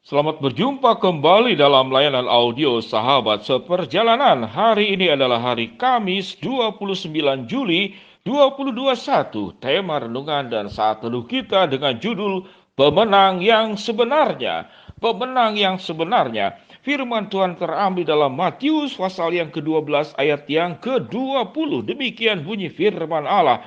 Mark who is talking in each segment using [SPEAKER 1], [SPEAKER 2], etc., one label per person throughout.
[SPEAKER 1] Selamat berjumpa kembali dalam layanan audio Sahabat Seperjalanan. Hari ini adalah hari Kamis 29 Juli 2021. Tema renungan dan saat teduh kita dengan judul Pemenang yang Sebenarnya. Pemenang yang sebenarnya. Firman Tuhan terambil dalam Matius pasal yang ke-12 ayat yang ke-20. Demikian bunyi firman Allah.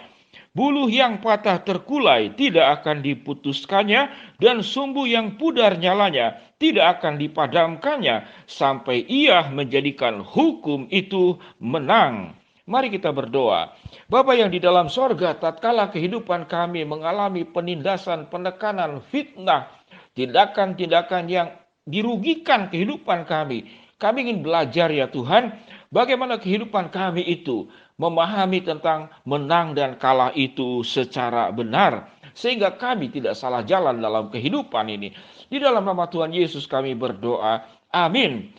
[SPEAKER 1] Buluh yang patah terkulai tidak akan diputuskannya, dan sumbu yang pudar nyalanya tidak akan dipadamkannya, sampai ia menjadikan hukum itu menang. Mari kita berdoa. Bapa yang di dalam sorga, tatkala kehidupan kami mengalami penindasan, penekanan, fitnah, tindakan-tindakan yang dirugikan kehidupan kami ingin belajar ya Tuhan, bagaimana kehidupan kami itu memahami tentang menang dan kalah itu secara benar, sehingga kami tidak salah jalan dalam kehidupan ini. Di dalam nama Tuhan Yesus kami berdoa. Amin.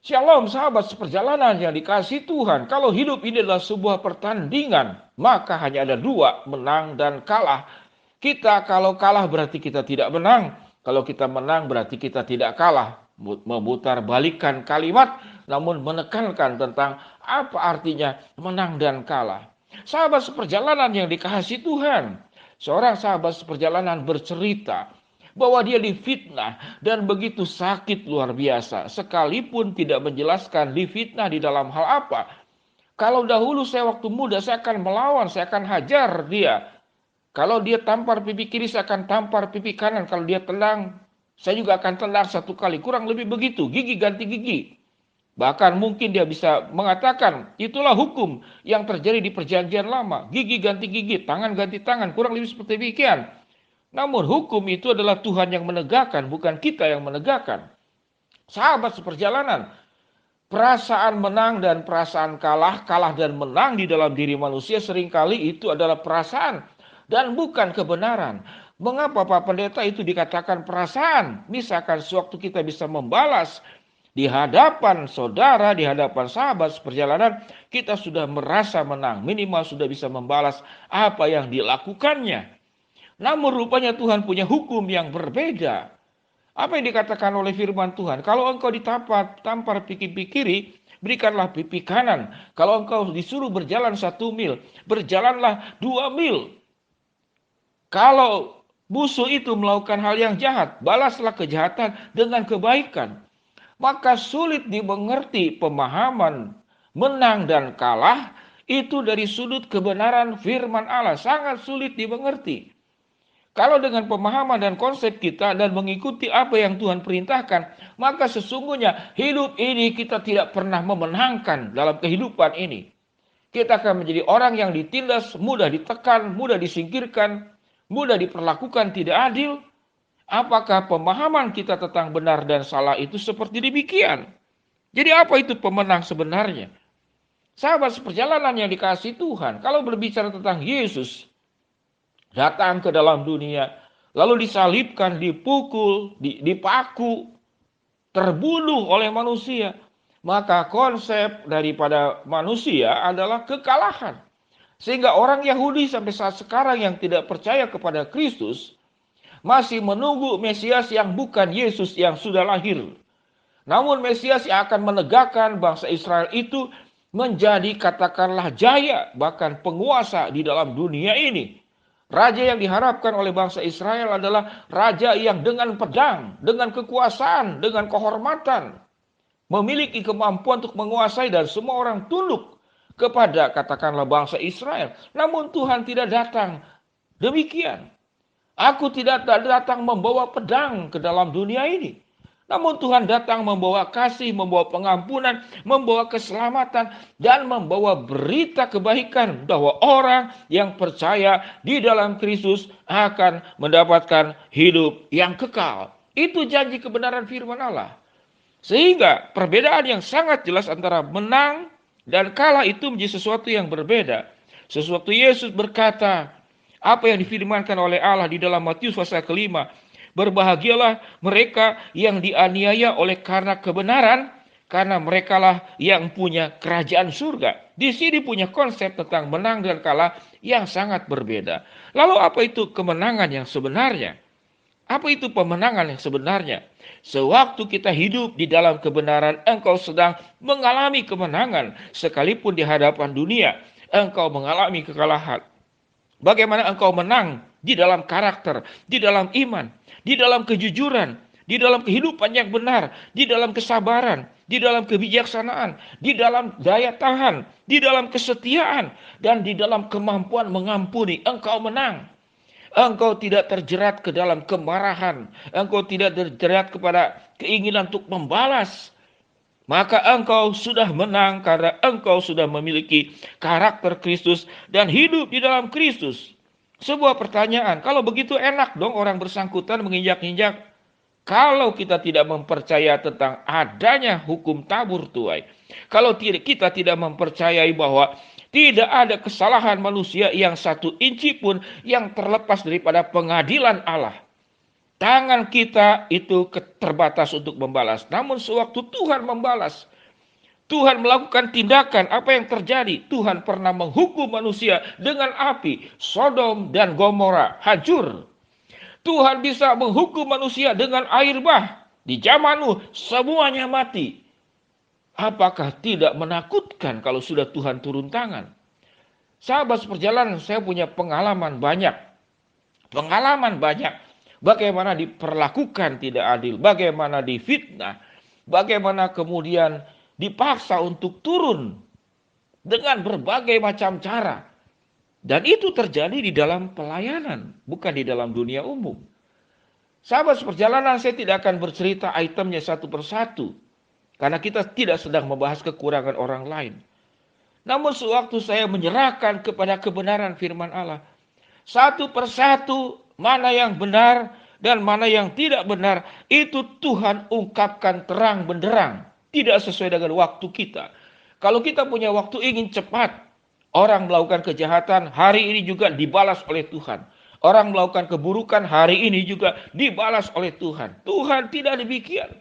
[SPEAKER 1] Shalom sahabat seperjalanan yang dikasihi Tuhan. Kalau hidup ini adalah sebuah pertandingan, maka hanya ada dua, menang dan kalah. Kita kalau kalah berarti kita tidak menang. Kalau kita menang berarti kita tidak kalah. Memutar balikan kalimat, namun menekankan tentang apa artinya menang dan kalah. Sahabat seperjalanan yang dikasihi Tuhan, seorang sahabat seperjalanan bercerita bahwa dia difitnah dan begitu sakit luar biasa, sekalipun tidak menjelaskan difitnah di dalam hal apa. Kalau dahulu saya waktu muda, saya akan melawan, saya akan hajar dia. Kalau dia tampar pipi kiri, saya akan tampar pipi kanan. Kalau dia tendang, saya juga akan tendang satu kali. Kurang lebih begitu, gigi ganti gigi. Bahkan mungkin dia bisa mengatakan, itulah hukum yang terjadi di perjanjian lama. Gigi ganti gigi, tangan ganti tangan, kurang lebih seperti demikian. Namun hukum itu adalah Tuhan yang menegakkan, bukan kita yang menegakkan. Sahabat seperjalanan, perasaan menang dan perasaan kalah, kalah dan menang di dalam diri manusia seringkali itu adalah perasaan dan bukan kebenaran. Mengapa Pak Pendeta itu dikatakan perasaan? Misalkan sewaktu kita bisa membalas di hadapan saudara, di hadapan sahabat seperjalanan, kita sudah merasa menang, minimal sudah bisa membalas apa yang dilakukannya. Namun rupanya Tuhan punya hukum yang berbeda. Apa yang dikatakan oleh firman Tuhan? Kalau engkau tampar pipi kiri, berikanlah pipi kanan. Kalau engkau disuruh berjalan 1 mil, berjalanlah 2 mil. Kalau musuh itu melakukan hal yang jahat, balaslah kejahatan dengan kebaikan. Maka sulit dimengerti pemahaman menang dan kalah itu dari sudut kebenaran firman Allah. Sangat sulit dimengerti. Kalau dengan pemahaman dan konsep kita dan mengikuti apa yang Tuhan perintahkan, maka sesungguhnya hidup ini kita tidak pernah memenangkan dalam kehidupan ini. Kita akan menjadi orang yang ditindas, mudah ditekan, mudah disingkirkan, mudah diperlakukan tidak adil. Apakah pemahaman kita tentang benar dan salah itu seperti demikian? Jadi apa itu pemenang sebenarnya? Sahabat seperjalanan yang dikasihi Tuhan, kalau berbicara tentang Yesus datang ke dalam dunia, lalu disalibkan, dipukul, dipaku, terbunuh oleh manusia, maka konsep daripada manusia adalah kekalahan. Sehingga orang Yahudi sampai saat sekarang yang tidak percaya kepada Kristus masih menunggu Mesias yang bukan Yesus yang sudah lahir. Namun Mesias yang akan menegakkan bangsa Israel itu menjadi katakanlah jaya, bahkan penguasa di dalam dunia ini. Raja yang diharapkan oleh bangsa Israel adalah raja yang dengan pedang, dengan kekuasaan, dengan kehormatan, memiliki kemampuan untuk menguasai dan semua orang tunduk kepada katakanlah bangsa Israel. Namun Tuhan tidak datang demikian. Aku tidak datang membawa pedang ke dalam dunia ini. Namun Tuhan datang membawa kasih, membawa pengampunan, membawa keselamatan, dan membawa berita kebaikan bahwa orang yang percaya di dalam Kristus akan mendapatkan hidup yang kekal. Itu janji kebenaran firman Allah. Sehingga perbedaan yang sangat jelas antara menang dan kalah itu menjadi sesuatu yang berbeda. Sesuatu Yesus berkata, apa yang difirmankan oleh Allah di dalam Matius pasal ke-5, berbahagialah mereka yang dianiaya oleh karena kebenaran, karena merekalah yang punya kerajaan surga. Di sini punya konsep tentang menang dan kalah yang sangat berbeda. Lalu apa itu kemenangan yang sebenarnya? Apa itu pemenangan yang sebenarnya? Sewaktu kita hidup di dalam kebenaran, engkau sedang mengalami kemenangan. Sekalipun di hadapan dunia, engkau mengalami kekalahan. Bagaimana engkau menang di dalam karakter, di dalam iman, di dalam kejujuran, di dalam kehidupan yang benar, di dalam kesabaran, di dalam kebijaksanaan, di dalam daya tahan, di dalam kesetiaan, dan di dalam kemampuan mengampuni. Engkau menang. Engkau tidak terjerat ke dalam kemarahan. Engkau tidak terjerat kepada keinginan untuk membalas. Maka engkau sudah menang karena engkau sudah memiliki karakter Kristus dan hidup di dalam Kristus. Sebuah pertanyaan, kalau begitu enak dong orang bersangkutan menginjak-injak. Kalau kita tidak mempercaya tentang adanya hukum tabur tuai. Kalau kita tidak mempercayai bahwa tidak ada kesalahan manusia yang 1 inci pun yang terlepas daripada pengadilan Allah. Tangan kita itu terbatas untuk membalas. Namun sewaktu Tuhan membalas, Tuhan melakukan tindakan, apa yang terjadi? Tuhan pernah menghukum manusia dengan api. Sodom dan Gomora hancur. Tuhan bisa menghukum manusia dengan air bah. Di zaman Nuh semuanya mati. Apakah tidak menakutkan kalau sudah Tuhan turun tangan? Sahabat seperjalanan, saya punya pengalaman banyak. Bagaimana diperlakukan tidak adil, bagaimana difitnah, bagaimana kemudian dipaksa untuk turun dengan berbagai macam cara. Dan itu terjadi di dalam pelayanan, bukan di dalam dunia umum. Sahabat seperjalanan, saya tidak akan bercerita itemnya satu persatu. Karena kita tidak sedang membahas kekurangan orang lain. Namun sewaktu saya menyerahkan kepada kebenaran firman Allah, satu persatu mana yang benar dan mana yang tidak benar, itu Tuhan ungkapkan terang benderang. Tidak sesuai dengan waktu kita. Kalau kita punya waktu ingin cepat, orang melakukan kejahatan hari ini juga dibalas oleh Tuhan. Orang melakukan keburukan hari ini juga dibalas oleh Tuhan. Tuhan tidak demikian.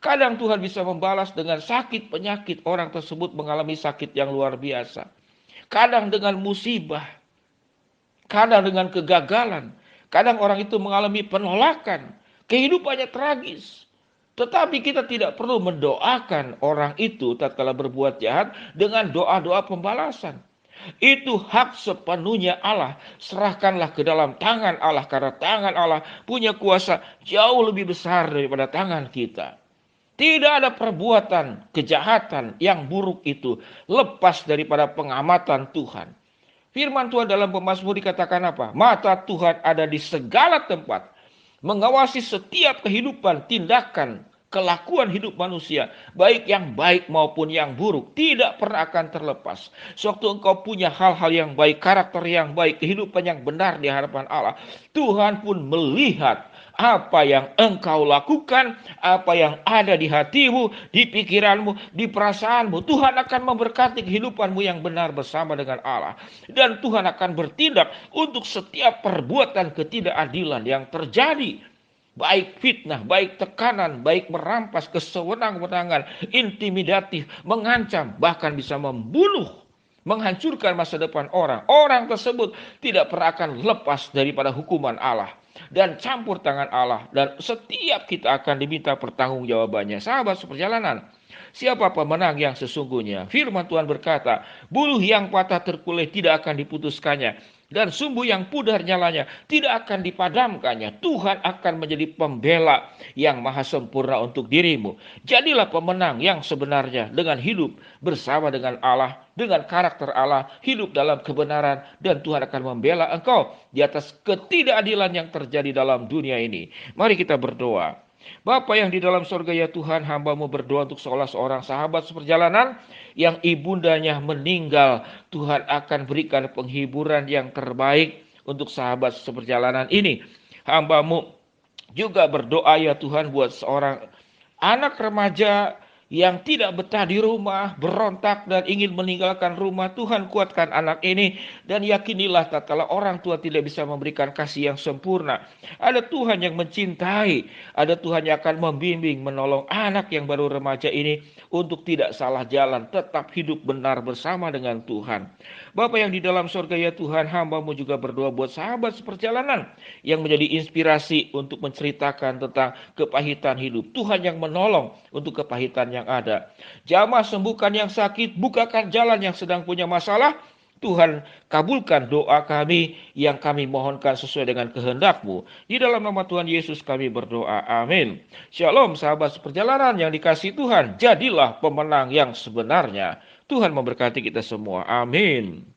[SPEAKER 1] Kadang Tuhan bisa membalas dengan sakit penyakit, orang tersebut mengalami sakit yang luar biasa. Kadang dengan musibah, kadang dengan kegagalan, kadang orang itu mengalami penolakan, kehidupannya tragis. Tetapi kita tidak perlu mendoakan orang itu tatkala berbuat jahat dengan doa-doa pembalasan. Itu hak sepenuhnya Allah. Serahkanlah ke dalam tangan Allah, karena tangan Allah punya kuasa jauh lebih besar daripada tangan kita. Tidak ada perbuatan kejahatan yang buruk itu lepas daripada pengamatan Tuhan. Firman Tuhan dalam Pemazmur dikatakan apa? Mata Tuhan ada di segala tempat, mengawasi setiap kehidupan, tindakan, kelakuan hidup manusia, baik yang baik maupun yang buruk, tidak pernah akan terlepas. Sewaktu engkau punya hal-hal yang baik, karakter yang baik, kehidupan yang benar di hadapan Allah, Tuhan pun melihat apa yang engkau lakukan, apa yang ada di hatimu, di pikiranmu, di perasaanmu. Tuhan akan memberkati kehidupanmu yang benar bersama dengan Allah. Dan Tuhan akan bertindak untuk setiap perbuatan ketidakadilan yang terjadi. Baik fitnah, baik tekanan, baik merampas, kesewenang-wenangan, intimidatif, mengancam, bahkan bisa membunuh, menghancurkan masa depan orang. Orang tersebut tidak pernah akan lepas daripada hukuman Allah dan campur tangan Allah, dan setiap kita akan diminta pertanggungjawabannya. Sahabat seperjalanan, siapa pemenang yang sesungguhnya? Firman Tuhan berkata, buluh yang patah terkulai tidak akan diputuskannya, dan sumbu yang pudar nyalanya tidak akan dipadamkannya. Tuhan akan menjadi pembela yang maha sempurna untuk dirimu. Jadilah pemenang yang sebenarnya dengan hidup bersama dengan Allah, dengan karakter Allah, hidup dalam kebenaran, dan Tuhan akan membela engkau di atas ketidakadilan yang terjadi dalam dunia ini. Mari kita berdoa. Bapa yang di dalam sorga, ya Tuhan, hamba-Mu berdoa untuk seorang sahabat seperjalanan yang ibundanya meninggal. Tuhan akan berikan penghiburan yang terbaik untuk sahabat seperjalanan ini. Hamba-Mu juga berdoa, ya Tuhan, buat seorang anak remaja yang tidak betah di rumah, berontak dan ingin meninggalkan rumah. Tuhan, kuatkan anak ini, dan yakinilah tatkala orang tua tidak bisa memberikan kasih yang sempurna, ada Tuhan yang mencintai, ada Tuhan yang akan membimbing, menolong anak yang baru remaja ini untuk tidak salah jalan, tetap hidup benar bersama dengan Tuhan. Bapa yang di dalam sorga, ya Tuhan, hamba-Mu juga berdoa buat sahabat seperjalanan yang menjadi inspirasi untuk menceritakan tentang kepahitan hidup. Tuhan yang menolong untuk kepahitan yang ada. Jamah sembuhkan yang sakit, bukakan jalan yang sedang punya masalah. Tuhan, kabulkan doa kami yang kami mohonkan sesuai dengan kehendak-Mu. Di dalam nama Tuhan Yesus kami berdoa. Amin. Shalom sahabat seperjalanan yang dikasihi Tuhan. Jadilah pemenang yang sebenarnya. Tuhan memberkati kita semua. Amin.